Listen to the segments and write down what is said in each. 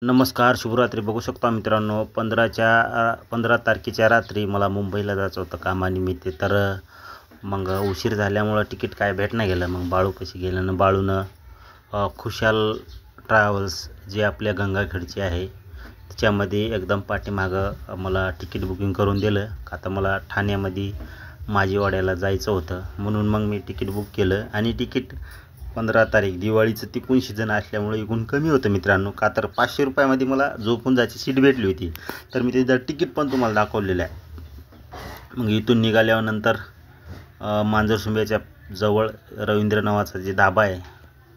नमस्कार, शुभरात्री. बघू शकता मित्रांनो, 15 तारखेच्या रात्री मला मुंबईला जायचं होतं कामानिमित्त. तर मग उशीर झाल्यामुळं तिकीट काय भेटणं गेलं. मग बाळू कशी गेलं ना, बाळूनं खुशाल ट्रॅव्हल्स जे आपल्या गंगाखेडचे आहे त्याच्यामध्ये एकदम पाठीमागं मला तिकीट बुकिंग करून दिलं. आता मला ठाण्यामध्ये माझीवाड्याला जायचं होतं, म्हणून मग मी तिकीट बुक केलं. आणि तिकीट 15 तारीख दिवाळीचं तिकून सीजन असल्यामुळे इकून कमी होतं मित्रांनो. का तर 500 रुपयामध्ये मला झोपून जायची सीट भेटली होती. तर मी त्याचं तिकीट पण तुम्हाला दाखवलेलं आहे. मग इथून निघाल्यानंतर मांजरसुंब्याच्या जवळ रवींद्र नावाचा जे धाबा आहे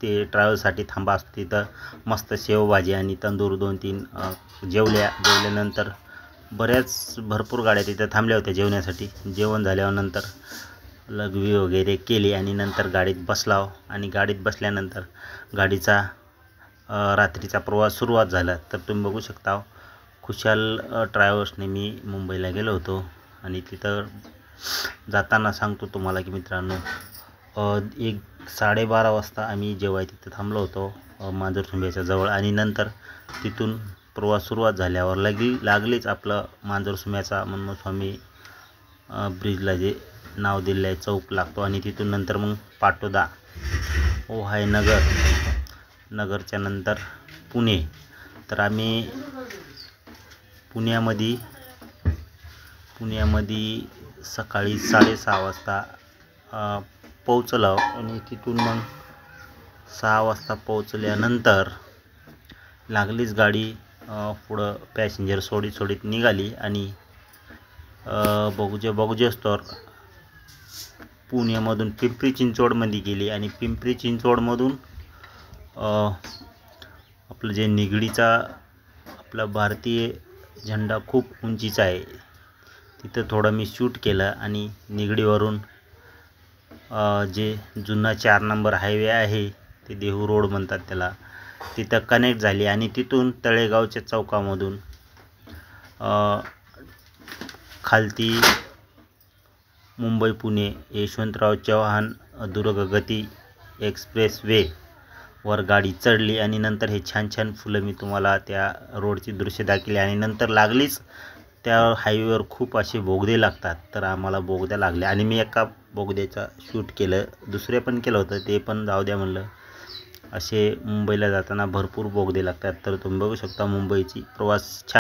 ते ट्रॅव्हलसाठी थांबा असतो. तिथं मस्त शेवभाजी आणि तंदूर 2-3 जेवल्यानंतर बऱ्याच भरपूर गाड्या तिथं थांबल्या होत्या जेवण्यासाठी. जेवण झाल्यानंतर लघवी वगैरे केली आणि नंतर गाडीत बसलाव. आणि गाडीत बसल्यानंतर गाडीचा रात्रीचा प्रवास सुरुवात झाला. तर तुम्ही बघू शकता, खुशाल ट्रॅव्हल्सने मी मुंबईला गेलो होतो. आणि तिथं जाताना सांगतो तुम्हाला की मित्रांनो, 1-12:30 वाजता आम्ही जेव्हा तिथं थांबलो होतो मांजरसुंब्याच्या जवळ. आणि नंतर तिथून प्रवास सुरुवात झाल्यावर लागलीच आपलं मांजरसुंब्याचा मनमोहस्वामी ब्रिजला जे नाव दिलेलं आहे चौक लागतो. आणि तिथून नंतर मग पाटोदा, ओहाय नगरच्या नंतर पुणे. तर आम्ही पुण्यामध्ये सकाळी 6:30 वाजता पोहोचलो. आणि तिथून मग 6 वाजता पोहोचल्यानंतर लागलीच गाडी पुढं पॅसेंजर सोडीत निघाली. आणि बघूजेच तर पुण्यामधून पिंपरी चिंचवडमध्ये गेली. आणि पिंपरी चिंचवडमधून आपलं जे निगडीचा आपला भारतीय झेंडा खूप उंचीचा आहे तिथं थोडं मी शूट केलं. आणि निगडीवरून जे जुना 4 नंबर हायवे आहे ते देहू रोड म्हणतात त्याला, तिथं कनेक्ट झाली. आणि तिथून तळेगावच्या चौकामधून खालती मुंबई पुणे यशवंतराव चव्हाण दुर्गगती एक्सप्रेस वे वर गाडी चढली. आणि नंतर हे छान फुलं मी तुम्हाला त्या रोडची दृश्य दाखवली. आणि नंतर लागलीच त्या हायवेवर खूप असे बोगदे लागतात. तर आम्हाला बोगद्या लागल्या आणि मी एका बोगद्याचा शूट केलं. दुसरे पण केलं होतं, ते पण जाऊ द्या म्हणलं. असे मुंबईला जाताना भरपूर बोगदे लागतात. तर तुम्ही बघू शकता मुंबईची प्रवास छान